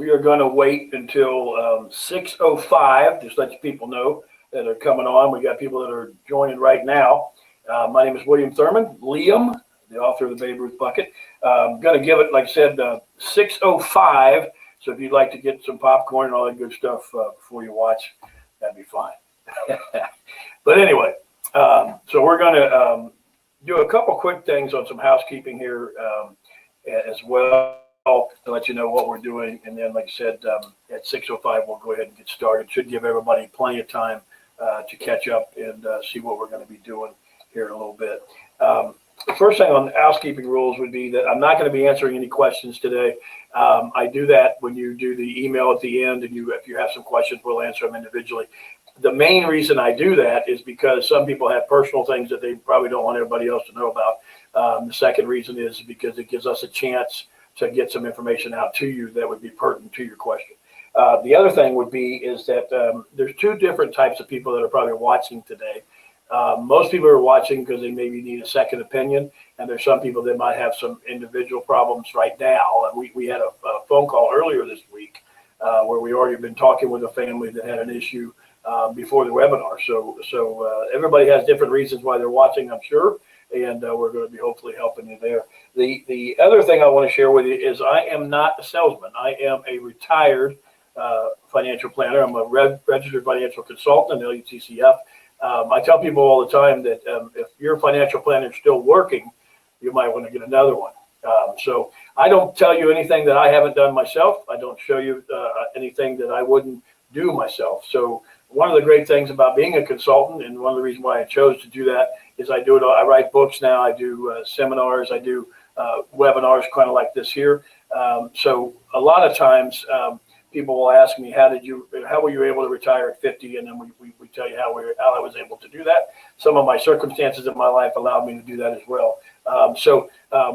We are going to wait until 6:05, just let you people know that are coming on. We got people that are joining right now. My name is William Thurman, Liam, the author of the Babe Ruth Bucket. I'm going to give it, like I said, 6:05. So if you'd like to get some popcorn and all that good stuff before you watch, that'd be fine. But anyway, so we're going to do a couple quick things on some housekeeping here as well to let you know what we're doing. And then, like I said, at 6:05, we'll go ahead and get started. Should give everybody plenty of time to catch up and see what we're going to be doing here in a little bit. The first thing on the housekeeping rules would be that I'm not going to be answering any questions today. I do that when you do the email at the end, and if you have some questions, we'll answer them individually. The main reason I do that is because some people have personal things that they probably don't want everybody else to know about. The second reason is because it gives us a chance to get some information out to you that would be pertinent to your question. The other thing would be is that there's two different types of people that are probably watching today. Most people are watching because they maybe need a second opinion, and there's some people that might have some individual problems right now. And we had a phone call earlier this week where we already been talking with a family that had an issue before the webinar. So everybody has different reasons why they're watching, I'm sure, and we're going to be hopefully helping you there. The other thing I want to share with you is I am not a salesman. I am a retired financial planner. I'm a registered financial consultant, LUTCF. I tell people all the time that if your financial planner is still working, you might want to get another one. So I don't tell you anything that I haven't done myself. I don't show you anything that I wouldn't do myself. So one of the great things about being a consultant, and one of the reasons why I chose to do that, is I do it. I write books now. I do seminars. I do webinars, kind of like this here. So a lot of times people will ask me, how were you able to retire at 50? And then we tell you how I was able to do that. Some of my circumstances in my life allowed me to do that as well. So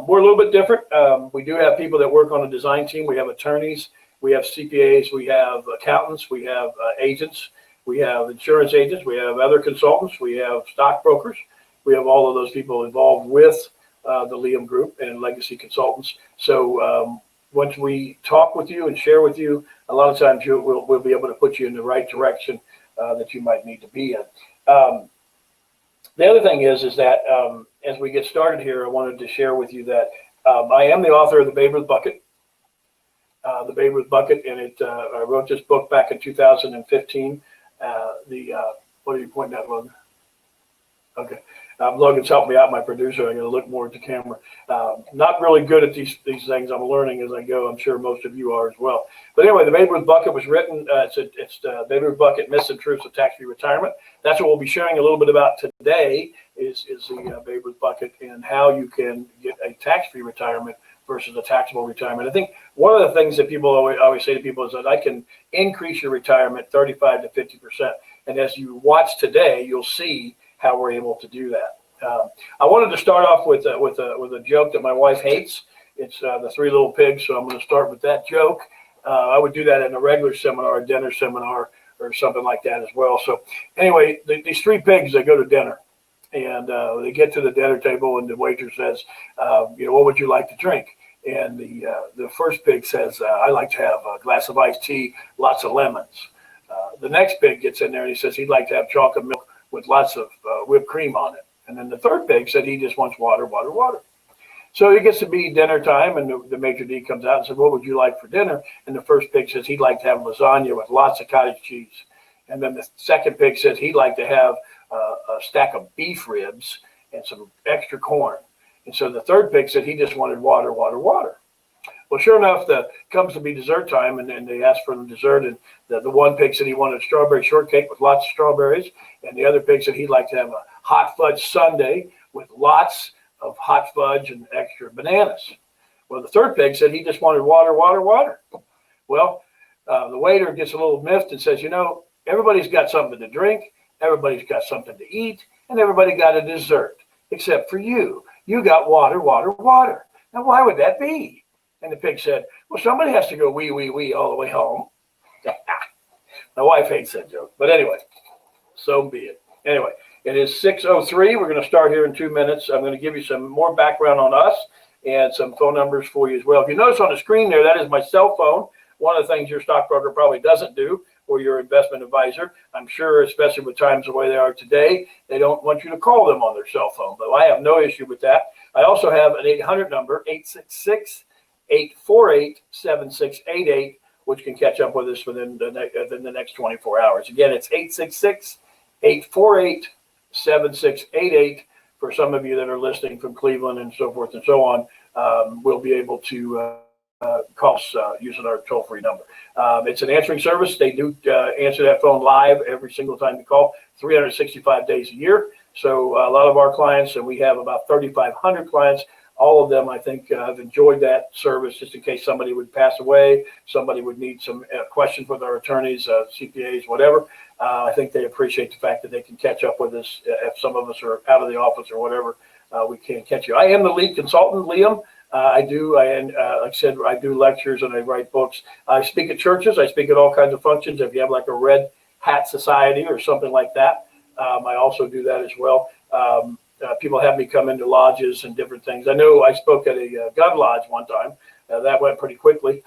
we're a little bit different. We do have people that work on a design team. We have attorneys. We have CPAs. We have accountants. We have agents. We have insurance agents. We have other consultants. We have stockbrokers. We have all of those people involved with the Liam Group and Legacy Consultants. So once we talk with you and share with you, a lot of times we'll be able to put you in the right direction that you might need to be in. The other thing is that as we get started here, I wanted to share with you that I am the author of the Babe Ruth Bucket. The Babe Ruth Bucket, and I wrote this book back in 2015. What are you pointing at, Logan? Okay. Logan's helped me out, my producer. I got to look more at the camera. Not really good at these things. I'm learning as I go. I'm sure most of you are as well. But anyway, the Babe Ruth Bucket was written. It's the Babe Ruth Bucket: Myths and Truths of Tax-Free Retirement. That's what we'll be sharing a little bit about today. Is the Babe Ruth Bucket and how you can get a tax-free retirement versus a taxable retirement. I think one of the things that people always say to people is that I can increase your retirement 35 to 50%. And as you watch today, you'll see how we're able to do that. I wanted to start off with a joke that my wife hates. It's the Three Little Pigs. So I'm going to start with that joke. I would do that in a regular seminar, a dinner seminar, or something like that as well. So anyway, these three pigs, they go to dinner. And they get to the dinner table, and the waiter says, what would you like to drink? And the first pig says, I like to have a glass of iced tea, lots of lemons. The next pig gets in there, and he says he'd like to have chocolate milk with lots of whipped cream on it. And then the third pig said he just wants water, water, water. So it gets to be dinner time, and the maitre d' comes out and says, what would you like for dinner? And the first pig says he'd like to have lasagna with lots of cottage cheese. And then the second pig says he'd like to have a stack of beef ribs and some extra corn. And so the third pig said he just wanted water, water, water. Well, sure enough, comes to be dessert time, and they asked for the dessert, and the one pig said he wanted strawberry shortcake with lots of strawberries, and the other pig said he'd like to have a hot fudge sundae with lots of hot fudge and extra bananas. Well, the third pig said he just wanted water, water, water. Well, the waiter gets a little miffed and says, everybody's got something to drink, everybody's got something to eat, and everybody got a dessert, except for you. You got water, water, water. Now, why would that be? And the pig said, well, somebody has to go wee, wee, wee all the way home. My wife hates that joke. But anyway, so be it. Anyway, it is 6:03. We're going to start here in 2 minutes. I'm going to give you some more background on us and some phone numbers for you as well. If you notice on the screen there, that is my cell phone. one of the things your stockbroker probably doesn't do, or your investment advisor. I'm sure, especially with times the way they are today, they don't want you to call them on their cell phone, but I have no issue with that. I also have an 800 number, 866-848-7688, which can catch up with us within the next 24 hours. Again, it's 866-848-7688. For some of you that are listening from Cleveland and so forth and so on, we'll be able to call us using our toll-free number. It's an answering service. They do answer that phone live every single time you call, 365 days a year. So a lot of our clients, and we have about 3,500 clients, all of them, I think, have enjoyed that service, just in case somebody would pass away, somebody would need some questions with our attorneys, CPAs, whatever. I think they appreciate the fact that they can catch up with us if some of us are out of the office or whatever. We can't catch you. I am the lead consultant, Liam. Like I said, I do lectures and I write books. I speak at churches. I speak at all kinds of functions. If you have like a Red Hat Society or something like that, I also do that as well. People have me come into lodges and different things. I know I spoke at a gun lodge one time. That went pretty quickly.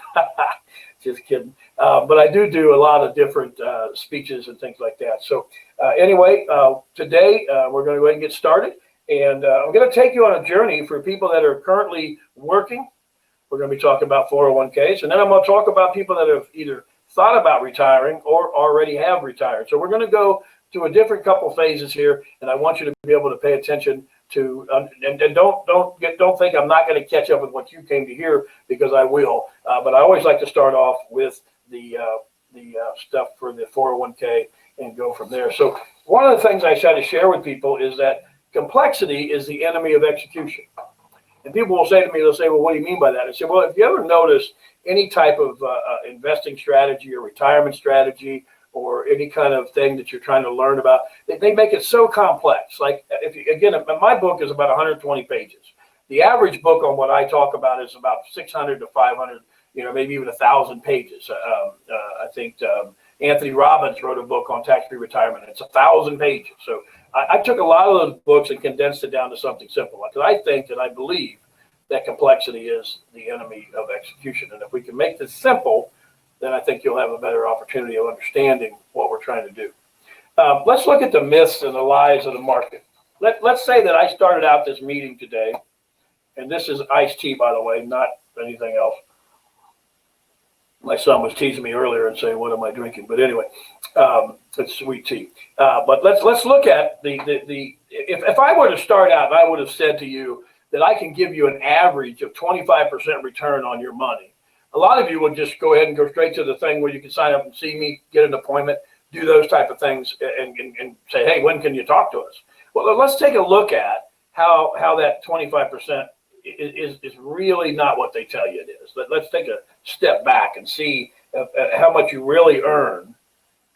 Just kidding. But I do a lot of different speeches and things like that. So anyway, today we're going to go ahead and get started. And I'm going to take you on a journey for people that are currently working. We're going to be talking about 401ks. And then I'm going to talk about people that have either thought about retiring or already have retired. So we're going to go to a different couple phases here. And I want you to be able to pay attention to, and don't think I'm not going to catch up with what you came to hear, because I will. But I always like to start off with the stuff for the 401k and go from there. So one of the things I try to share with people is that complexity is the enemy of execution. And people will say to me, they'll say, well, what do you mean by that? I say, well, if you ever notice any type of investing strategy or retirement strategy or any kind of thing that you're trying to learn about, they make it so complex. Like, again, my book is about 120 pages. The average book on what I talk about is about 600 to 500, maybe even 1,000 pages. I think Anthony Robbins wrote a book on tax-free retirement. It's 1,000 pages. So I took a lot of those books and condensed it down to something simple, because I think and I believe that complexity is the enemy of execution. And if we can make this simple, then I think you'll have a better opportunity of understanding what we're trying to do. Let's look at the myths and the lies of the market. Let's say that I started out this meeting today, and this is iced tea, by the way, not anything else. My son was teasing me earlier and saying, what am I drinking? But anyway, it's sweet tea. But let's look at if I were to start out, I would have said to you that I can give you an average of 25% return on your money. A lot of you would just go ahead and go straight to the thing where you can sign up and see me, get an appointment, do those type of things, and say, hey, when can you talk to us? Well, let's take a look at how that 25% is really not what they tell you it is. Let's take a step back and see how much you really earn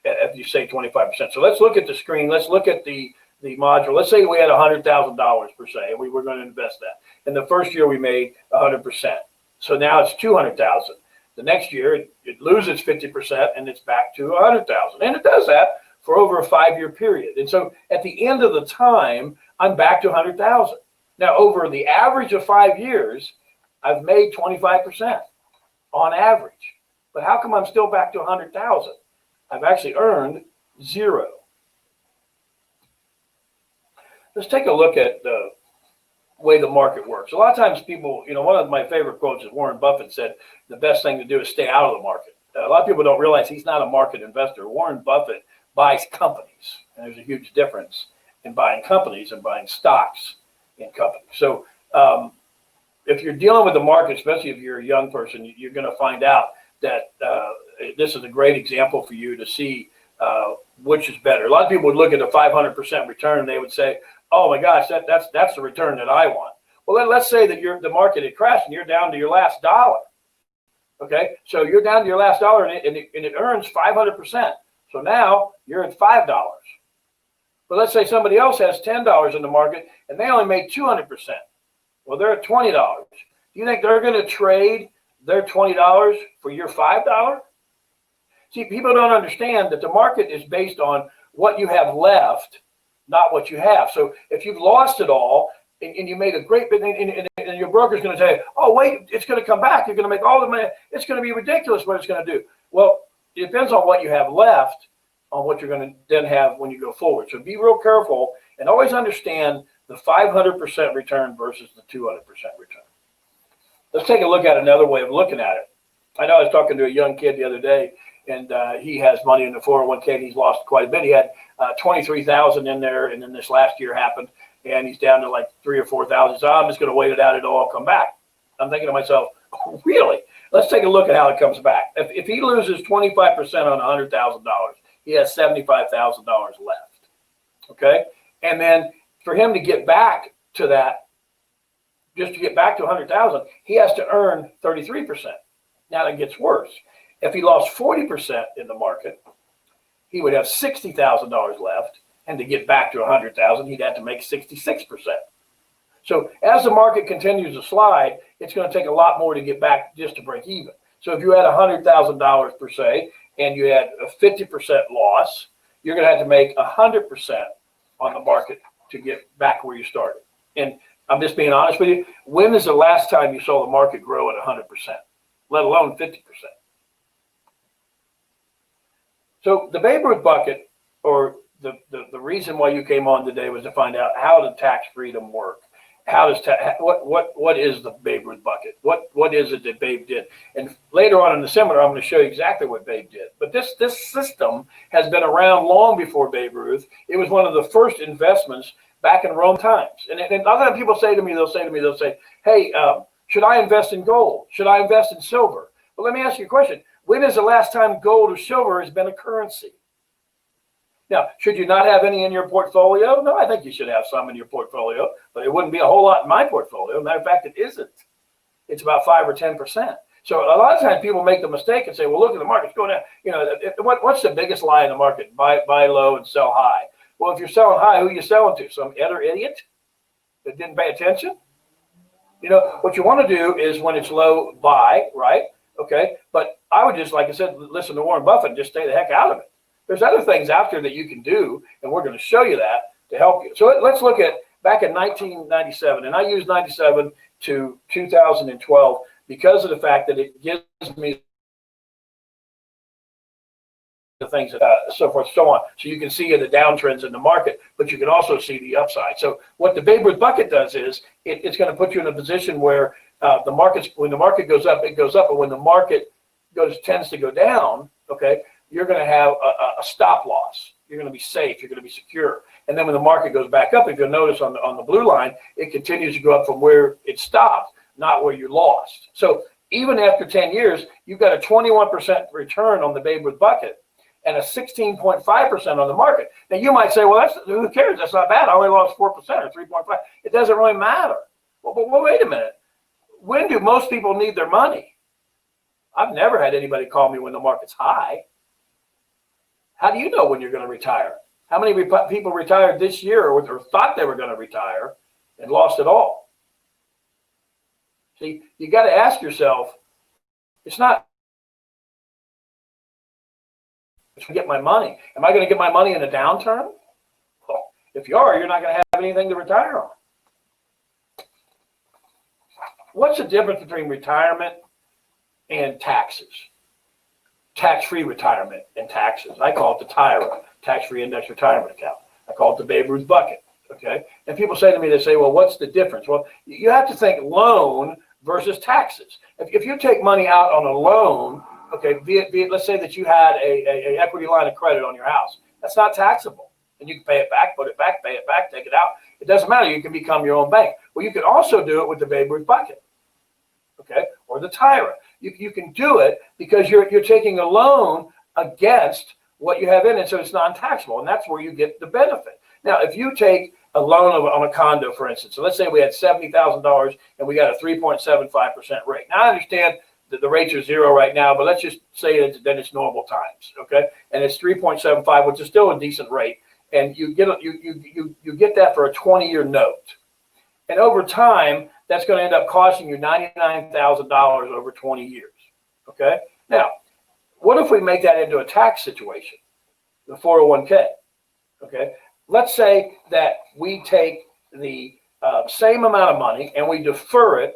if you say 25%. So let's look at the screen. Let's look at the module. Let's say we had $100,000 per se, and we were going to invest that. In the first year, we made 100%. So now it's 200,000. The next year, it loses 50%, and it's back to 100,000. And it does that for over a 5-year period. And so at the end of the time, I'm back to 100,000. Now, over the average of 5 years, I've made 25% on average. But how come I'm still back to 100,000? I've actually earned 0. Let's take a look at the way the market works. A lot of times people, one of my favorite quotes is Warren Buffett said, the best thing to do is stay out of the market. A lot of people don't realize he's not a market investor. Warren Buffett buys companies, and there's a huge difference in buying companies and buying stocks in companies. So if you're dealing with the market, especially if you're a young person, you're going to find out that this is a great example for you to see which is better. A lot of people would look at a 500% return and they would say, oh my gosh, that's the return that I want. Well, then let's say that the market had crashed and you're down to your last dollar. Okay, so you're down to your last dollar and it earns 500%. So now you're at $5. But let's say somebody else has $10 in the market and they only made 200%. Well, they're at $20. Do you think they're going to trade their $20 for your $5? See, people don't understand that the market is based on what you have left, not what you have. So if you've lost it all, and you made a great bit, and your broker's going to say, oh, wait, it's going to come back. You're going to make all the money. It's going to be ridiculous what it's going to do. Well, it depends on what you have left on what you're going to then have when you go forward. So be real careful and always understand the 500% return versus the 200% return. Let's take a look at another way of looking at it. I know I was talking to a young kid the other day, and he has money in the 401k, and he's lost quite a bit. He had 23,000 in there, and then this last year happened, and he's down to like 3,000 or 4,000. So I'm just going to wait it out; it'll all come back. I'm thinking to myself, oh, really? Let's take a look at how it comes back. If he loses 25% on $100,000, he has $75,000 left. Okay, and then for him to get back to that, just to get back to 100,000, he has to earn 33%. Now it gets worse. If he lost 40% in the market, he would have $60,000 left, and to get back to 100,000, he'd have to make 66%. So as the market continues to slide, it's going to take a lot more to get back just to break even. So if you had $100,000 per se, and you had a 50% loss, you're going to have to make 100% on the market to get back where you started. And I'm just being honest with you. When is the last time you saw the market grow at 100%, let alone 50%? So the Babe Ruth bucket, or the reason why you came on today, was to find out how does tax freedom work. How does what is the Babe Ruth bucket? What is it that Babe did? And later on in the seminar, I'm going to show you exactly what Babe did. But this system has been around long before Babe Ruth. It was one of the first investments back in Rome times. And a lot of people say to me, they'll say, hey, should I invest in gold? Should I invest in silver? Well, let me ask you a question. When is the last time gold or silver has been a currency? Now, should you not have any in your portfolio? No, I think you should have some in your portfolio, but it wouldn't be a whole lot in my portfolio. Matter of fact, it isn't. It's about 5 or 10%. So a lot of times people make the mistake and say, well, look at the market's going down. You know, what's the biggest lie in the market? Buy low and sell high. Well, if you're selling high, who are you selling to? Some other idiot that didn't pay attention? You know, what you want to do is when it's low, buy, right? Okay. But I would just, like I said, listen to Warren Buffett and just stay the heck out of it. There's other things out there that you can do, and we're going to show you that to help you. So let's look at back in 1997, and I use 97 to 2012 because of the fact that it gives me the things, so forth, so on. So you can see the downtrends in the market, but you can also see the upside. So what the Babe Ruth bucket does is it's going to put you in a position where when the market goes up, it goes up, but when the market tends to go down, okay, you're going to have a stop loss. You're going to be safe. You're going to be secure. And then when the market goes back up, if you'll notice on the blue line, it continues to go up from where it stopped, not where you lost. So even after 10 years, you've got a 21% return on the Babe Ruth bucket and a 16.5% on the market. Now you might say, well, who cares? That's not bad. I only lost 4% or 3.5. It doesn't really matter. Well, but wait a minute. When do most people need their money? I've never had anybody call me when the market's high. How do you know when you're going to retire? How many people retired this year or thought they were going to retire and lost it all? See, you got to ask yourself, it's not, to get my money. Am I going to get my money in a downturn? Well, if you are, you're not going to have anything to retire on. What's the difference between retirement and taxes? Tax-free retirement and taxes. I call it the TIRA, tax-free index retirement account. I call it the Babe Ruth bucket, okay? And people say to me, they say, well, what's the difference? Well, you have to think loan versus taxes. If you take money out on a loan, okay, be it, let's say that you had a equity line of credit on your house. That's not taxable. And you can pay it back, put it back, pay it back, take it out. It doesn't matter. You can become your own bank. Well, you can also do it with the Babe Ruth bucket, okay, or the TIRA. You can do it because you're taking a loan against what you have in it, so it's non-taxable, and that's where you get the benefit. Now, if you take a loan on a condo, for instance, so let's say we had $70,000 and we got a 3.75% rate. Now, I understand that the rates are zero right now, but let's just say that it's normal times, okay? And it's 3.75, which is still a decent rate, and you get that for a 20-year note. And over time, that's going to end up costing you $99,000 over 20 years, okay? Now, what if we make that into a tax situation, the 401k, okay? Let's say that we take the same amount of money, and we defer it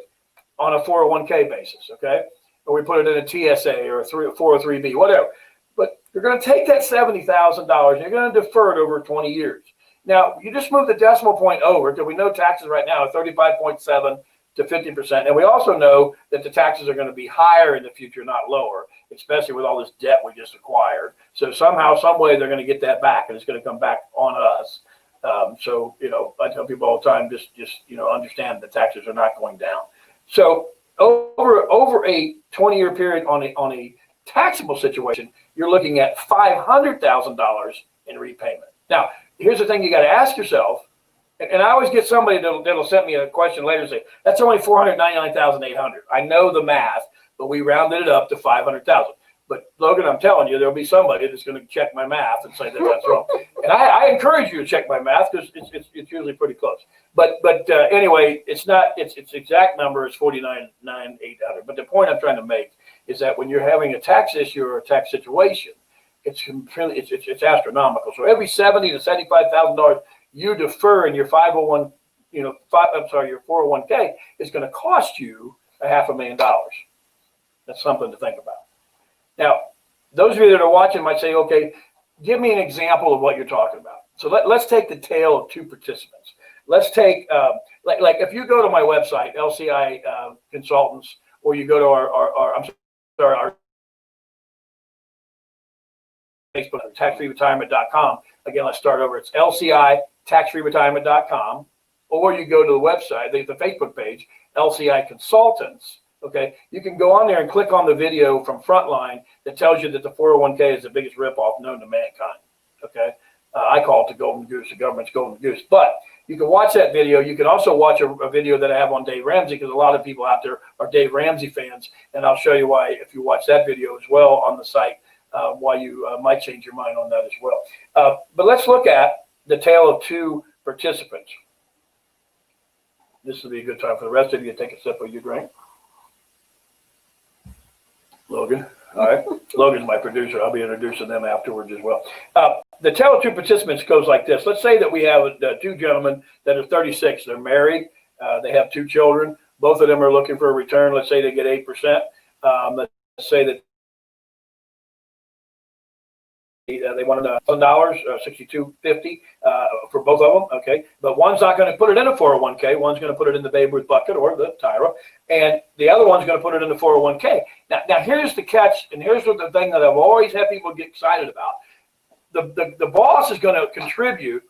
on a 401k basis, okay? Or we put it in a TSA or a 403B, whatever. But you're going to take that $70,000 and you're going to defer it over 20 years. Now, you just move the decimal point over because we know taxes right now are 35.7 to 50%. And we also know that the taxes are going to be higher in the future, not lower, especially with all this debt we just acquired. So somehow, some way, they're going to get that back, and it's going to come back on us. So, I tell people all the time, just understand the taxes are not going down. So over a 20-year period on a taxable situation, you're looking at $500,000 in repayment. Now, here's the thing you got to ask yourself, and I always get somebody that'll send me a question later and say, that's only $499,800. I know the math, but we rounded it up to $500,000. But Logan, I'm telling you, there'll be somebody that's going to check my math and say that that's wrong. And I encourage you to check my math because it's usually pretty close. But anyway, it's not. Its exact number is $49,900. But the point I'm trying to make is that when you're having a tax issue or a tax situation, it's astronomical. So every $70,000 to $75,000 you defer in your 501, your 401k is going to cost you $500,000. That's something to think about. Now, those of you that are watching might say, okay, give me an example of what you're talking about. So let's take the tale of two participants. Let's take, like if you go to my website, LCI Consultants, or you go to our Facebook, taxfreeretirement.com. Again, let's start over. It's LCI taxfreeretirement.com, or you go to the website, the Facebook page, LCI Consultants. Okay, you can go on there and click on the video from Frontline that tells you that the 401k is the biggest ripoff known to mankind. Okay, I call it the golden goose, the government's golden goose. But you can watch that video. You can also watch a video that I have on Dave Ramsey, because a lot of people out there are Dave Ramsey fans, and I'll show you why if you watch that video as well on the site, why you might change your mind on that as well. But let's look at the tale of two participants. This will be a good time for the rest of you to take a sip of your drink. Logan. All right. Logan's my producer. I'll be introducing them afterwards as well. The tale of two participants goes like this. Let's say that we have two gentlemen that are 36. They're married. They have two children. Both of them are looking for a return. Let's say they get 8%. Let's say that they want $1,000, $62.50 for both of them. Okay, but one's not going to put it in a 401k. One's going to put it in the Babe Ruth bucket or the TIRA, and the other one's going to put it in the 401k. Now here's the catch, and here's the thing that I've always had people get excited about. The boss is going to contribute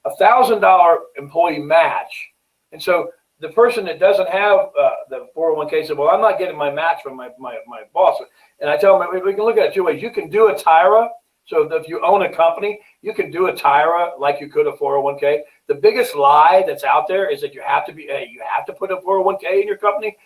$1,000 employee match, and so the person that doesn't have the 401k said, well, I'm not getting my match from my boss. And I tell them, we can look at it two ways. You can do a TIRA. So if you own a company, you can do a TIRA like you could a 401k. The biggest lie that's out there is that you have to put a 401k in your company.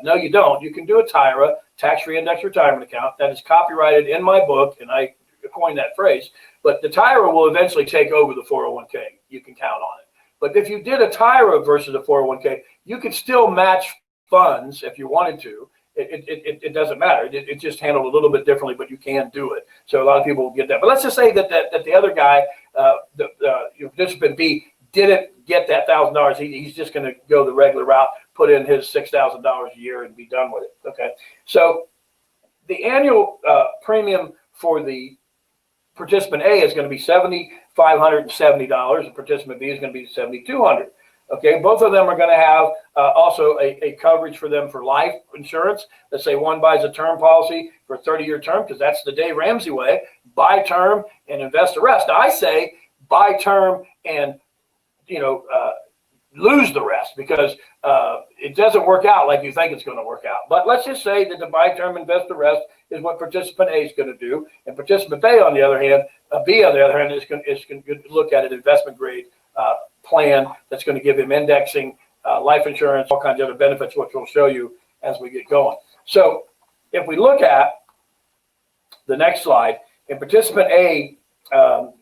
No, you don't. You can do a TIRA, tax-free index retirement account, that is copyrighted in my book, and I coined that phrase. But the TIRA will eventually take over the 401k. You can count on it. But if you did a TIRA versus a 401k, you could still match funds if you wanted to. It doesn't matter. It's just handled a little bit differently, but you can do it. So a lot of people will get that. But let's just say that the other guy, participant B, didn't get that $1,000. He's just going to go the regular route, put in his $6,000 a year, and be done with it. Okay. So the annual premium for the participant A is going to be $7,570, and participant B is going to be $7,200. Okay, both of them are going to have also a coverage for them for life insurance. Let's say one buys a term policy for a 30-year term, because that's the Dave Ramsey way. Buy term and invest the rest. Now, I say buy term and lose the rest, because it doesn't work out like you think it's going to work out. But let's just say that the buy term, invest the rest is what participant A is going to do, and participant B, on the other hand, is going to look at an investment grade plan that's going to give him indexing, life insurance, all kinds of other benefits, which we'll show you as we get going. So if we look at the next slide, and participant A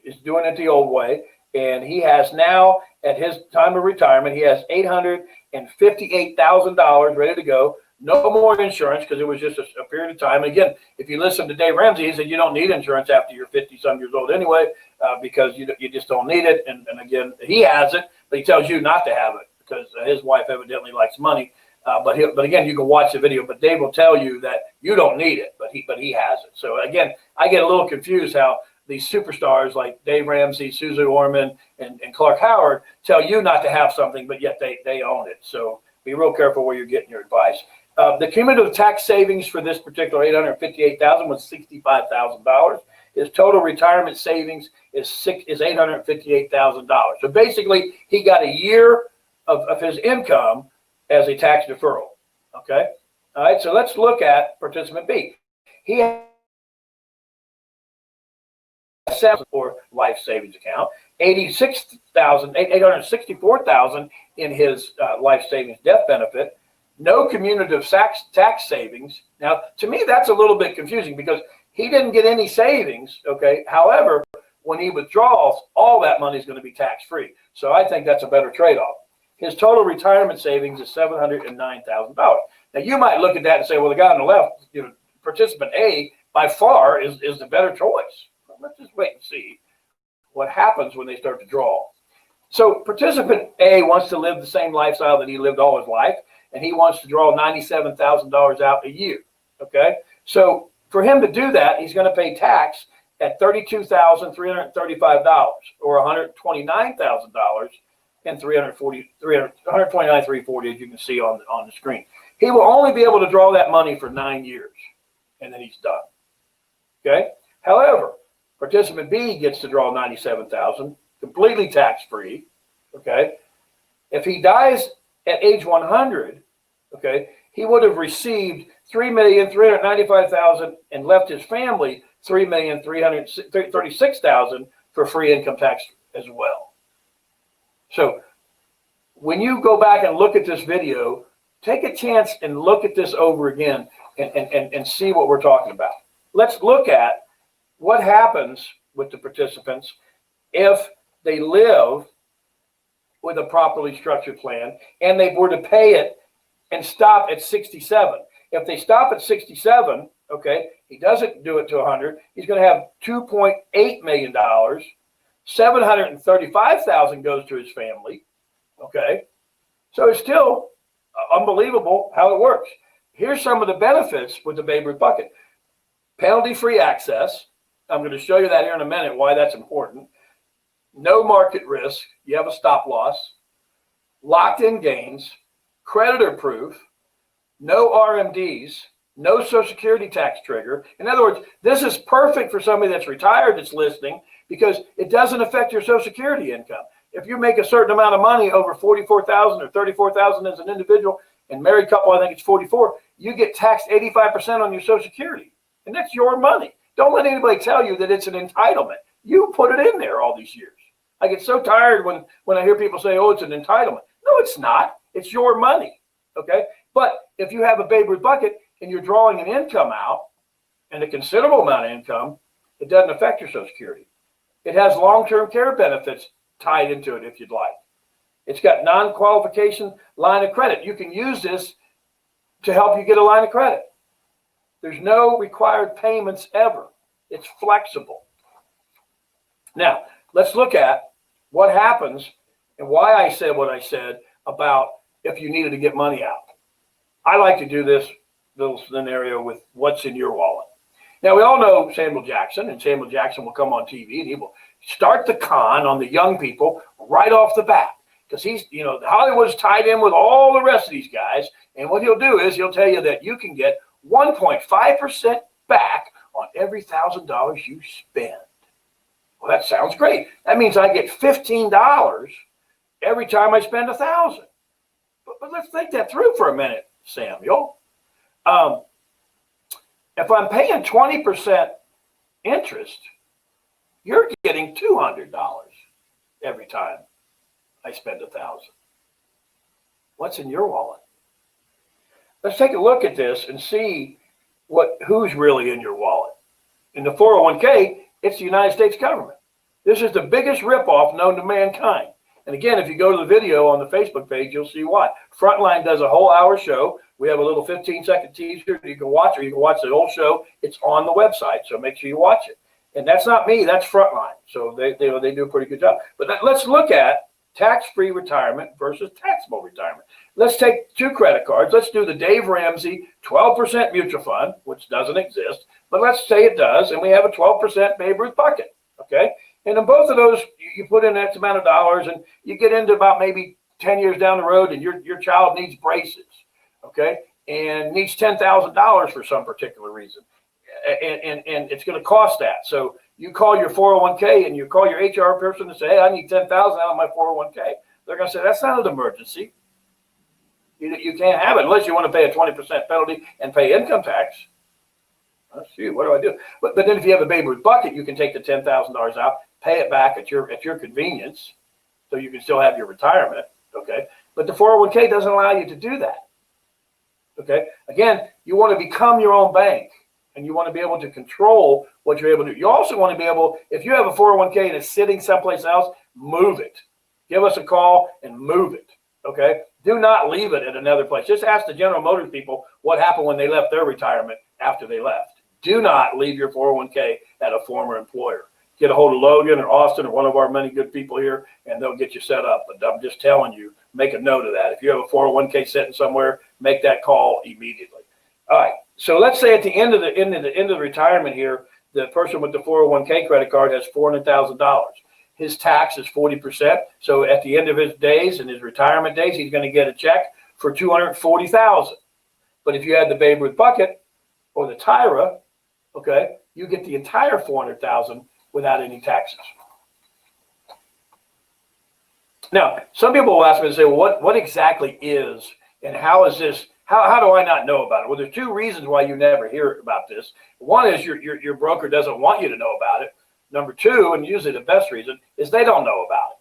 is doing it the old way, and he has now, at his time of retirement, he has $858,000 ready to go. No more insurance, because it was just a period of time. Again, if you listen to Dave Ramsey, he said you don't need insurance after you're 50-some years old anyway, because you just don't need it. And again, he has it, but he tells you not to have it. because his wife evidently likes money. But again, you can watch the video. But Dave will tell you that you don't need it, but he has it. So again, I get a little confused how these superstars like Dave Ramsey, Susie Orman, and Clark Howard tell you not to have something, but yet they own it. So be real careful where you're getting your advice. The cumulative tax savings for this particular $858,000 was $65,000. His total retirement savings is $858,000. So basically, he got a year of his income as a tax deferral. Okay. All right. So let's look at participant B. He has for life savings account, $864,000 in his life savings death benefit. No cumulative tax savings. Now, to me, that's a little bit confusing because he didn't get any savings. Okay. However, when he withdraws, all that money is going to be tax free. So I think that's a better trade-off. His total retirement savings is $709,000. Now, you might look at that and say, well, the guy on the left, participant A, by far is the better choice. Well, let's just wait and see what happens when they start to draw. So participant A wants to live the same lifestyle that he lived all his life, and he wants to draw $97,000 out a year. Okay? So for him to do that, he's going to pay tax at $32,335 or $129,000 and $129,340, as you can see on the screen. He will only be able to draw that money for 9 years, and then he's done. Okay. However, participant B gets to draw $97,000, completely tax-free. Okay. If he dies at age 100, okay, he would have received $3,395,000 and left his family $3,336,000 for free income tax as well. So when you go back and look at this video, take a chance and look at this over again and see what we're talking about. Let's look at what happens with the participants if they live with a properly structured plan and they were to pay it and stop at 67. If they stop at 67, okay, he doesn't do it to 100, he's going to have $2.8 million. $735,000 goes to his family. Okay. So it's still unbelievable how it works. Here's some of the benefits with the Babe Ruth bucket. Penalty-free access. I'm going to show you that here in a minute, why that's important. No market risk. You have a stop loss. Locked-in gains. Creditor proof. No RMDs. No Social Security tax trigger. In other words, this is perfect for somebody that's retired that's listening because it doesn't affect your Social Security income. If you make a certain amount of money over $44,000 or $34,000 as an individual, and married couple, I think it's 44, you get taxed 85% on your Social Security. And that's your money. Don't let anybody tell you that it's an entitlement. You put it in there all these years. I get so tired when I hear people say, oh, it's an entitlement. No, it's not. It's your money. Okay? But if you have a Babe Ruth bucket and you're drawing an income out, and a considerable amount of income, it doesn't affect your Social Security. It has long-term care benefits tied into it if you'd like. It's got non-qualification line of credit. You can use this to help you get a line of credit. There's no required payments ever. It's flexible. Now, let's look at what happens and why I said what I said about if you needed to get money out. I like to do this little scenario with what's in your wallet. Now, we all know Samuel Jackson, and Samuel Jackson will come on TV and he will start the con on the young people right off the bat. Because he's, Hollywood's tied in with all the rest of these guys. And what he'll do is he'll tell you that you can get 1.5% back on every $1,000 you spend. Well, that sounds great. That means I get $15 every time I spend $1,000. But let's think that through for a minute, Samuel. If I'm paying 20% interest, you're getting $200 every time I spend $1,000. What's in your wallet? Let's take a look at this and see who's really in your wallet. In the 401k, it's the United States government. This is the biggest ripoff known to mankind. And again, if you go to the video on the Facebook page, you'll see why. Frontline does a whole hour show. We have a little 15-second teaser you can watch, or you can watch the whole show. It's on the website, so make sure you watch it. And that's not me, that's Frontline. So they do a pretty good job. But let's look at tax-free retirement versus taxable retirement. Let's take 2 credit cards. Let's do the Dave Ramsey 12% mutual fund, which doesn't exist, but let's say it does, and we have a 12% Babe Ruth bucket, okay? And in both of those, you put in X amount of dollars, and you get into about maybe 10 years down the road, and your child needs braces, okay, and needs $10,000 for some particular reason, and it's going to cost that. So you call your 401k and you call your HR person and say, hey, I need $10,000 out of my 401k. They're going to say, that's not an emergency. You can't have it unless you want to pay a 20% penalty and pay income tax. Let's see, what do I do? But then if you have a Babe Ruth bucket, you can take the $10,000 out, pay it back at your convenience, so you can still have your retirement, okay? But the 401k doesn't allow you to do that, okay? Again, you want to become your own bank, and you want to be able to control what you're able to do. You also want to be able, if you have a 401k and it's sitting someplace else, move it. Give us a call and move it, okay? Do not leave it at another place. Just ask the General Motors people what happened when they left their retirement after they left. Do not leave your 401k at a former employer. Get a hold of Logan or Austin or one of our many good people here, and they'll get you set up. But I'm just telling you, make a note of that. If you have a 401k sitting somewhere, make that call immediately. All right. So let's say at the end of the retirement here, the person with the 401k credit card has $400,000. His tax is 40%. So at the end of his days and his retirement days, he's going to get a check for $240,000. But if you had the Babe Ruth bucket or the Tyra, okay, you get the entire $400,000 without any taxes. Now, some people will ask me and say, well, what exactly is, and how is this, how do I not know about it? Well, there's 2 reasons why you never hear about this. One is your broker doesn't want you to know about it. Number 2, and usually the best reason, is they don't know about it.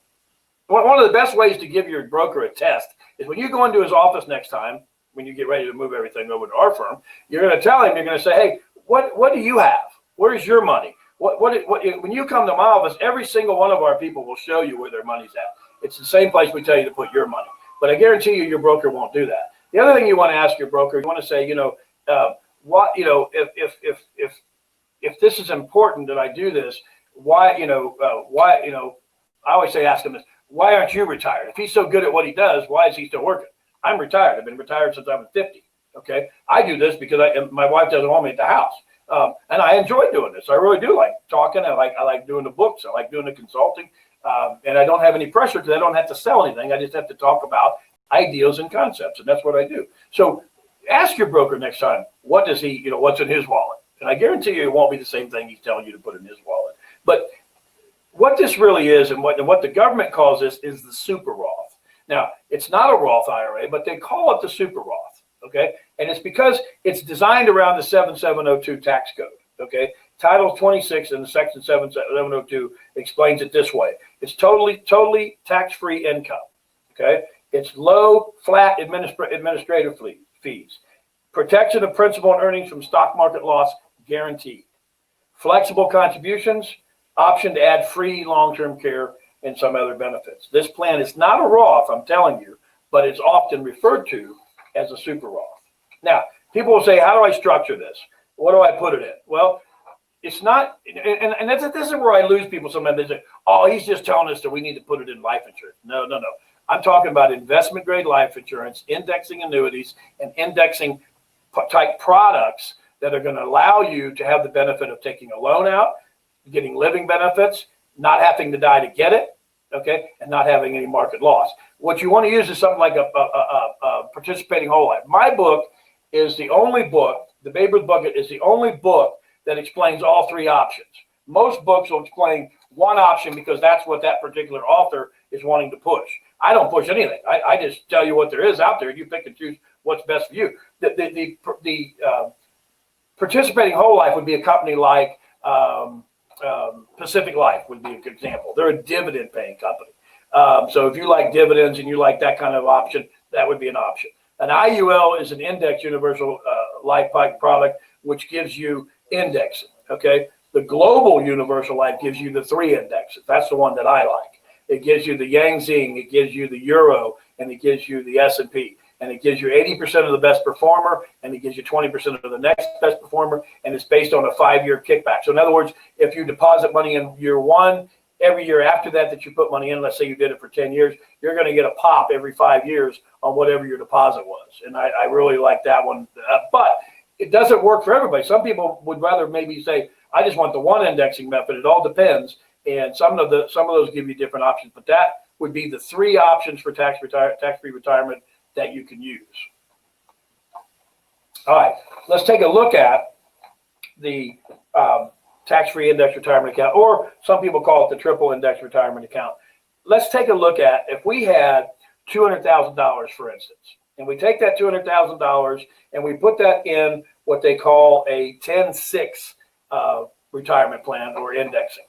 One of the best ways to give your broker a test is when you go into his office next time, when you get ready to move everything over to our firm, you're going to tell him, you're going to say, hey, what do you have? Where's your money? When you come to my office, every single one of our people will show you where their money's at. It's the same place we tell you to put your money. But I guarantee you, your broker won't do that. The other thing you want to ask your broker, you want to say, if this is important that I do this, why, I always say, ask him this, why aren't you retired? If he's so good at what he does, why is he still working? I'm retired. I've been retired since I was 50. Okay. I do this because my wife doesn't want me at the house. And I enjoy doing this. I really do like talking. I like doing the books. I like doing the consulting. And I don't have any pressure because I don't have to sell anything. I just have to talk about ideas and concepts. And that's what I do. So ask your broker next time, what does he, what's in his wallet? And I guarantee you it won't be the same thing he's telling you to put in his wallet. But what this really is, and what the government calls this, is the super Roth. Now, it's not a Roth IRA, but they call it the super Roth, okay? And it's because it's designed around the 7702 tax code, okay? Title 26 in the Section 7702 explains it this way. It's totally tax-free income, okay? It's low, flat administrative fees. Protection of principal and earnings from stock market loss guaranteed. Flexible contributions, option to add free long-term care and some other benefits. This plan is not a Roth, I'm telling you, but it's often referred to as a super Roth. Now, people will say, how do I structure this? What do I put it in? Well, it's not, and this is where I lose people sometimes. They say, oh, he's just telling us that we need to put it in life insurance. No. I'm talking about investment grade life insurance, indexing annuities, and indexing type products that are going to allow you to have the benefit of taking a loan out, getting living benefits, not having to die to get it, okay, and not having any market loss. What you want to use is something like a participating whole life. My book is the only book, the Babe Ruth Bucket is the only book that explains all 3 options. Most books will explain one option because that's what that particular author is wanting to push. I don't push anything. I just tell you what there is out there. You pick and choose what's best for you. The participating whole life would be a company like Pacific Life would be a good example. They're a dividend paying company. So if you like dividends and you like that kind of option, that would be an option. An IUL is an index universal life product, which gives you indexing. Okay. The global universal life gives you the 3 indexes. That's the one that I like. It gives you the Yang Zing, it gives you the Euro, and it gives you the S&P. And it gives you 80% of the best performer, and it gives you 20% of the next best performer, and it's based on a 5-year kickback. So in other words, if you deposit money in year 1, every year after that you put money in, let's say you did it for 10 years, you're going to get a pop every 5 years on whatever your deposit was. And I really like that one. But it doesn't work for everybody. Some people would rather maybe say, I just want the one indexing method. It all depends. And some of those give you different options. But that would be the 3 options for tax-free retirement that you can use. All right, let's take a look at the tax-free index retirement account, or some people call it the triple index retirement account. Let's take a look at if we had $200,000, for instance, and we take that $200,000 and we put that in what they call a 10-6 retirement plan or indexing.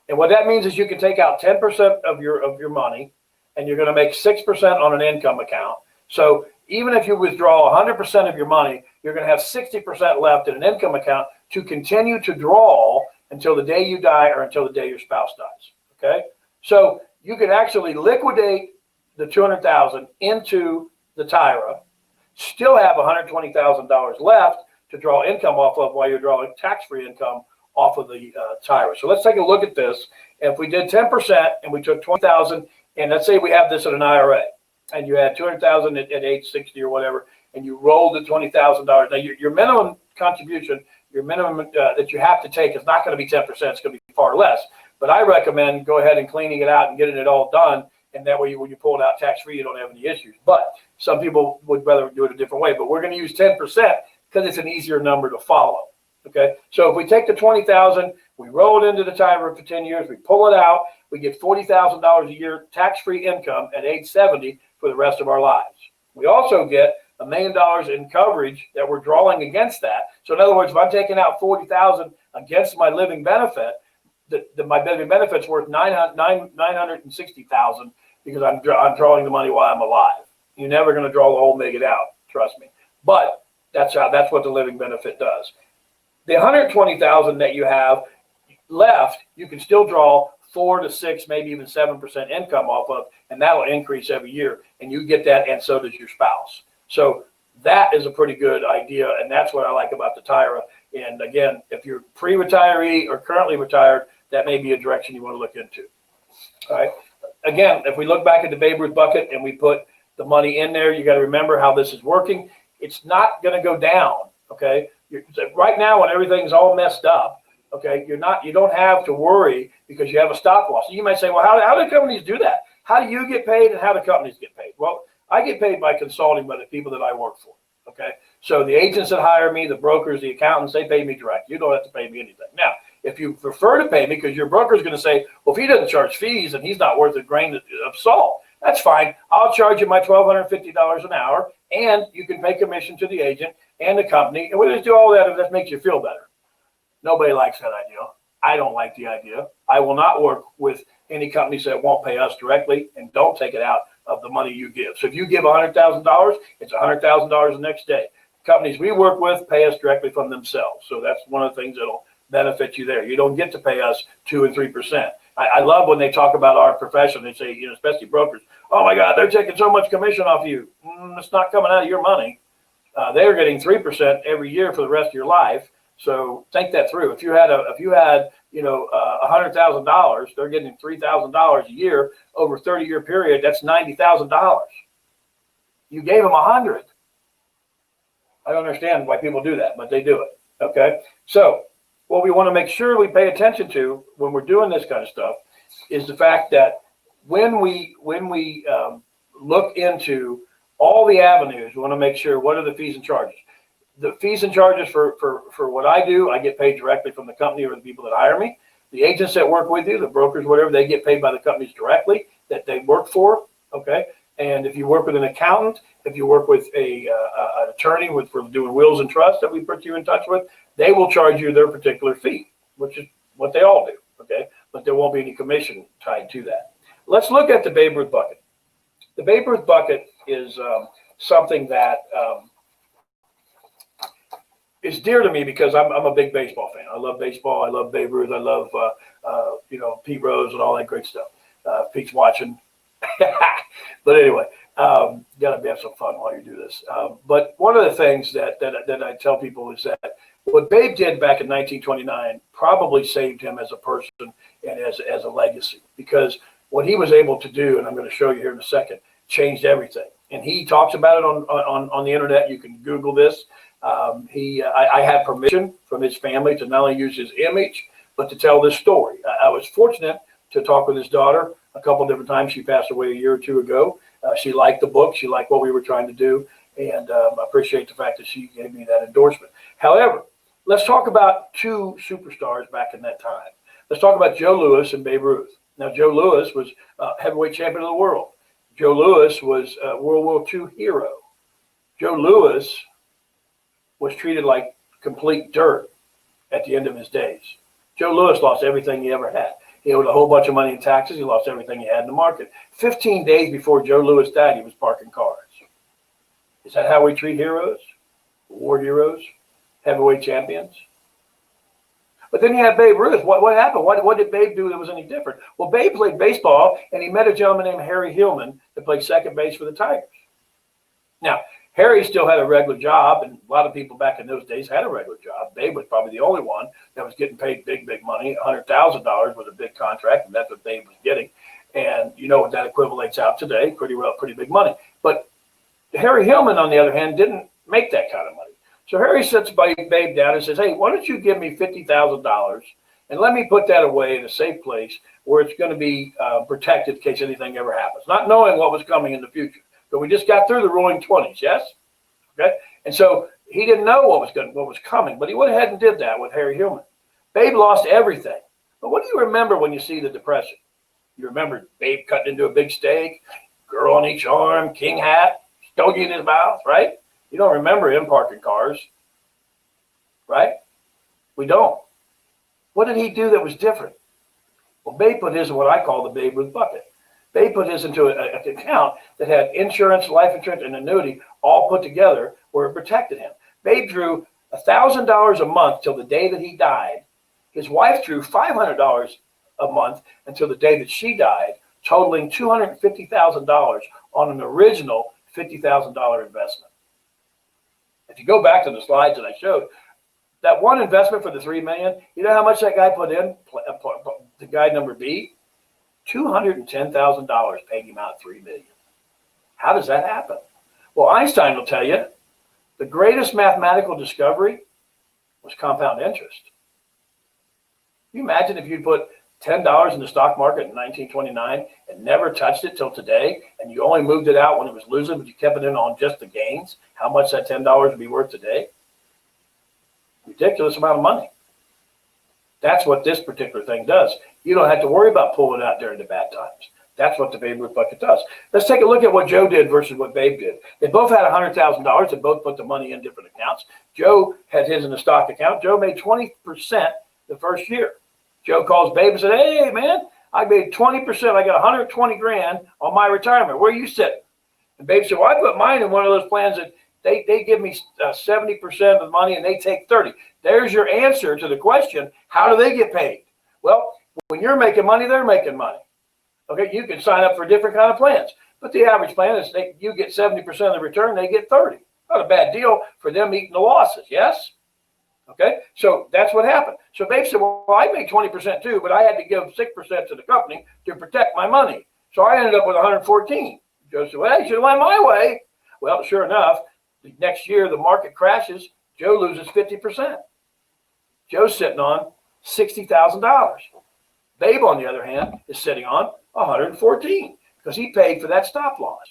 And what that means is you can take out 10% of your money, and you're going to make 6% on an income account. So even if you withdraw 100% of your money, you're going to have 60% left in an income account to continue to draw until the day you die or until the day your spouse dies. Okay, so you can actually liquidate the $200,000 into the TIRA, still have $120,000 left to draw income off of while you're drawing tax-free income off of the TIRA. So let's take a look at this. If we did 10% and we took $20,000, and let's say we have this in an IRA, and you had $200,000 at age 60 or whatever, and you rolled the $20,000. Now your minimum contribution, your minimum that you have to take is not going to be 10%. It's going to be far less. But I recommend go ahead and cleaning it out and getting it all done, and that way when you pull it out tax-free, you don't have any issues. But some people would rather do it a different way. But we're going to use 10% because it's an easier number to follow. Okay, so if we take the $20,000, we roll it into the TIRA for 10 years, we pull it out, we get $40,000 a year tax-free income at age 70 for the rest of our lives. We also get $1 million in coverage that we're drawing against that. So in other words, if I'm taking out $40,000 against my living benefit, my living benefit's worth $960,000 because I'm drawing the money while I'm alive. You're never going to draw the whole million out, trust me. But that's what the living benefit does. The $120,000 that you have left, you can still draw 4 to 6, maybe even 7% income off of, and that'll increase every year. And you get that, and so does your spouse. So that is a pretty good idea, and that's what I like about the TIRA. And again, if you're pre-retiree or currently retired, that may be a direction you want to look into. All right. Again, if we look back at the Babe Ruth bucket and we put the money in there, you got to remember how this is working. It's not going to go down. Okay. Right now, when everything's all messed up, okay, you don't have to worry because you have a stop loss. You might say, well, how do companies do that? How do you get paid and how do companies get paid? Well, I get paid by consulting by the people that I work for. Okay, so the agents that hire me, the brokers, the accountants, they pay me direct. You don't have to pay me anything. Now, if you prefer to pay me, because your broker's going to say, well, if he doesn't charge fees and he's not worth a grain of salt, that's fine. I'll charge you my $1,250 an hour, and you can pay commission to the agent and the company. And we'll just do all that if that makes you feel better. Nobody likes that idea. I don't like the idea. I will not work with any companies that won't pay us directly and don't take it out of the money you give. So if you give $100,000, it's $100,000 the next day. Companies we work with pay us directly from themselves. So that's one of the things that'll benefit you there. You don't get to pay us 2 and 3%. I love when they talk about our profession. They say, especially brokers, oh my God, they're taking so much commission off you. It's not coming out of your money. They're getting 3% every year for the rest of your life. So think that through. If you had $100,000, they're getting $3,000 a year over a 30-year period. That's $90,000. You gave them 100. I don't understand why people do that, but they do it. Okay. So what we want to make sure we pay attention to when we're doing this kind of stuff is the fact that when we look into all the avenues, we want to make sure what are the fees and charges. The fees and charges for what I do, I get paid directly from the company or the people that hire me. The agents that work with you, the brokers, whatever, they get paid by the companies directly that they work for. Okay. And if you work with an accountant, if you work with an attorney for doing wills and trusts that we put you in touch with, they will charge you their particular fee, which is what they all do. Okay. But there won't be any commission tied to that. Let's look at the Babe Ruth bucket. The Babe Ruth bucket is something that is dear to me because I'm a big baseball fan. I love baseball. I love Babe Ruth. I love Pete Rose and all that great stuff. Pete's watching. But anyway, gotta have some fun while you do this. But one of the things that I tell people is that what Babe did back in 1929 probably saved him as a person and as a legacy, because what he was able to do, and I'm going to show you here in a second, changed everything. And he talks about it on the internet. You can Google this. I had permission from his family to not only use his image, but to tell this story. I was fortunate to talk with his daughter a couple different times. She passed away a year or two ago. She liked the book. She liked what we were trying to do. And I appreciate the fact that she gave me that endorsement. However, let's talk about two superstars back in that time. Let's talk about Joe Louis and Babe Ruth. Now, Joe Louis was heavyweight champion of the world. Joe Louis was a World War II hero. Joe Louis was treated like complete dirt at the end of his days. Joe Louis lost everything he ever had. He owed a whole bunch of money in taxes. He lost everything he had in the market. 15 days before Joe Louis died, he was parking cars. Is that how we treat heroes? War heroes? Heavyweight champions? But then you have Babe Ruth. What happened? What did Babe do that was any different? Well, Babe played baseball, and he met a gentleman named Harry Hillman that played second base for the Tigers. Now, Harry still had a regular job, and a lot of people back in those days had a regular job. Babe was probably the only one that was getting paid big money. $100,000 was a big contract, and that's what Babe was getting. And you know what that equivalates out today, pretty big money. But Harry Hillman, on the other hand, didn't make that kind of money. So Harry sits Babe down and says, hey, why don't you give me $50,000 and let me put that away in a safe place where it's going to be protected in case anything ever happens, not knowing what was coming in the future. But we just got through the roaring 20s, yes? Okay? And so he didn't know what was coming, but he went ahead and did that with Harry Hillman. Babe lost everything. But what do you remember when you see the Depression? You remember Babe cutting into a big steak, girl on each arm, king hat, stogie in his mouth, right? You don't remember him parking cars, right? We don't. What did he do that was different? Well, Babe put his in what I call the Babe Ruth bucket. Babe put his into an account that had insurance, life insurance, and annuity all put together where it protected him. Babe drew $1,000 a month till the day that he died. His wife drew $500 a month until the day that she died, totaling $250,000 on an original $50,000 investment. If you go back to the slides that I showed, that one investment for the $3 million, you know how much that guy put in? The guy number B, $210,000 paid him out $3 million. How does that happen? Well, Einstein will tell you the greatest mathematical discovery was compound interest. Can you imagine if you'd put $10 in the stock market in 1929 and never touched it till today, and you only moved it out when it was losing, but you kept it in on just the gains, how much that $10 would be worth today? Ridiculous amount of money. That's what this particular thing does. You don't have to worry about pulling it out during the bad times. That's what the Babe Ruth bucket does. Let's take a look at what Joe did versus what Babe did. They both had $100,000. They both put the money in different accounts. Joe had his in a stock account. Joe made 20% the first year. Joe calls Babe and said, hey, man, I made 20%. I got 120 grand on my retirement. Where are you sitting? And Babe said, well, I put mine in one of those plans that they give me 70% of the money and they take 30. There's your answer to the question, how do they get paid? Well, when you're making money, they're making money. Okay, you can sign up for different kind of plans, but the average plan is you get 70% of the return, they get 30. Not a bad deal for them eating the losses, yes? Okay, so that's what happened. So Babe said, well, I make 20% too, but I had to give 6% to the company to protect my money. So I ended up with 114. Joe said, well, you should have went my way. Well, sure enough, the next year the market crashes, Joe loses 50%. Joe's sitting on $60,000. Babe, on the other hand, is sitting on 114 because he paid for that stop loss.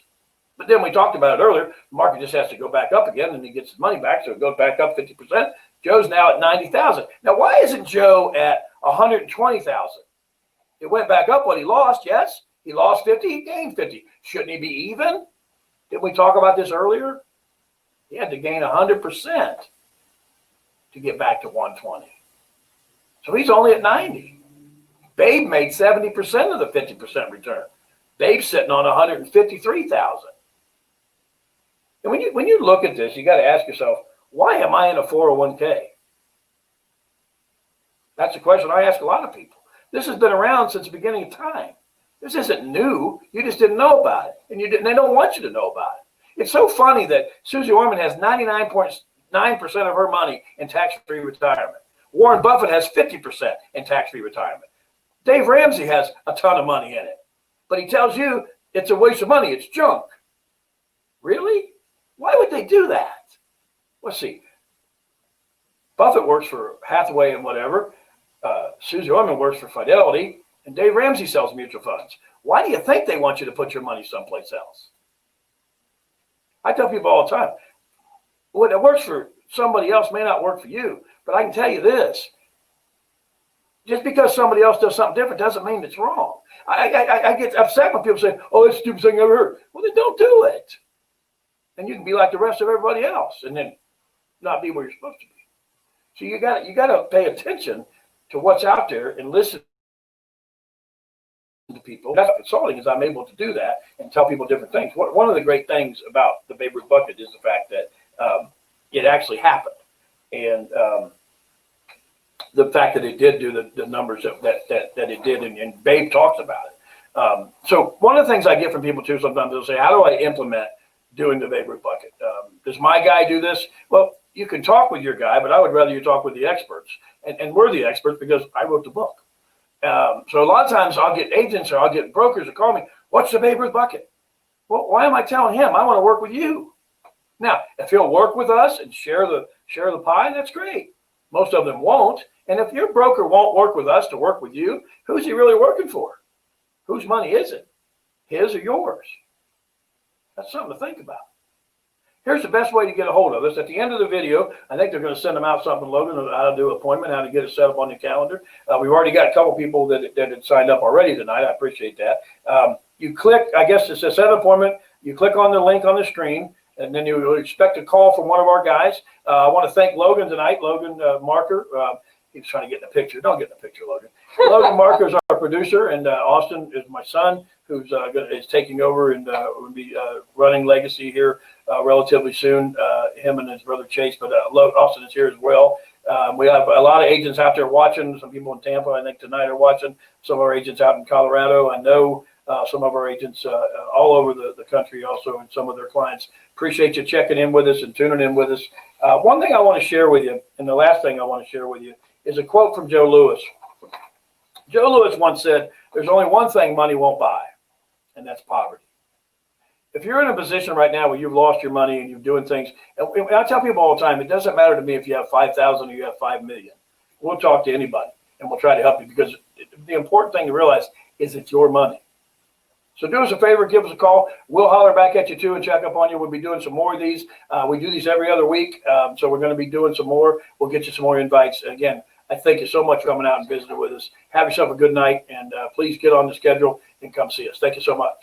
But then we talked about it earlier. The market just has to go back up again, and he gets his money back, so it goes back up 50%. Joe's now at 90,000. Now, why isn't Joe at 120,000? It went back up what he lost. Yes, he lost 50. He gained 50. Shouldn't he be even? Didn't we talk about this earlier? He had to gain 100% to get back to 120. So he's only at 90. Babe made 70% of the 50% return. Babe's sitting on 153,000. And when you look at this, you got to ask yourself, why am I in a 401k? That's a question I ask a lot of people. This has been around since the beginning of time. This isn't new. You just didn't know about it, and they don't want you to know about it. It's so funny that Susie Orman has 99.9% of her money in tax-free retirement. Warren Buffett has 50% in tax-free retirement. Dave Ramsey has a ton of money in it, but he tells you it's a waste of money. It's junk. Really? Why would they do that? Let's see. Buffett works for Hathaway and whatever. Susie Orman works for Fidelity, and Dave Ramsey sells mutual funds. Why do you think they want you to put your money someplace else? I tell people all the time, what works for somebody else may not work for you. But I can tell you this, just because somebody else does something different doesn't mean it's wrong. I get upset when people say, oh, it's the stupidest thing I ever heard. Well, then don't do it. And you can be like the rest of everybody else and then not be where you're supposed to be. So you got to pay attention to what's out there and listen to people. That's consulting, is I'm able to do that and tell people different things. One of the great things about the Babe Ruth bucket is the fact that it actually happened. And the fact that it did do the numbers that it did, and Babe talks about it. So one of the things I get from people too, sometimes they'll say, how do I implement doing the Babe Ruth bucket? Does my guy do this? Well, you can talk with your guy, but I would rather you talk with the experts. And we're the experts because I wrote the book. So a lot of times I'll get agents or I'll get brokers that call me, what's the Babe Ruth bucket? Well, why am I telling him? I want to work with you. Now, if he'll work with us and share the pie, that's great. Most of them won't. And if your broker won't work with us to work with you, who's he really working for? Whose money is it? His or yours? That's something to think about. Here's the best way to get a hold of us. At the end of the video, I think they're going to send them out something, Logan, on how to do an appointment, how to get it set up on the calendar. We've already got a couple people that had signed up already tonight. I appreciate that. You click, I guess it says set an appointment. You click on the link on the screen, and then you will expect a call from one of our guys. I want to thank Logan tonight, Logan Marker. He's trying to get in the picture. Don't get in the picture, Logan. Logan Marker is our producer, and Austin is my son, who's is taking over and will be running Legacy here relatively soon. Him and his brother Chase, but Austin is here as well. We have a lot of agents out there watching. Some people in Tampa, I think, tonight are watching. Some of our agents out in Colorado. I know some of our agents all over the country also, and some of their clients. Appreciate you checking in with us and tuning in with us. One thing I want to share with you, and the last thing I want to share with you, is a quote from Joe Louis. Joe Louis once said, there's only one thing money won't buy, and that's poverty. If you're in a position right now where you've lost your money and you're doing things, and I tell people all the time, it doesn't matter to me if you have 5,000 or you have 5 million. We'll talk to anybody, and we'll try to help you, because the important thing to realize is it's your money. So do us a favor, give us a call. We'll holler back at you too and check up on you. We'll be doing some more of these. We do these every other week, so we're going to be doing some more. We'll get you some more invites. Again, I thank you so much for coming out and visiting with us. Have yourself a good night, and please get on the schedule and come see us. Thank you so much.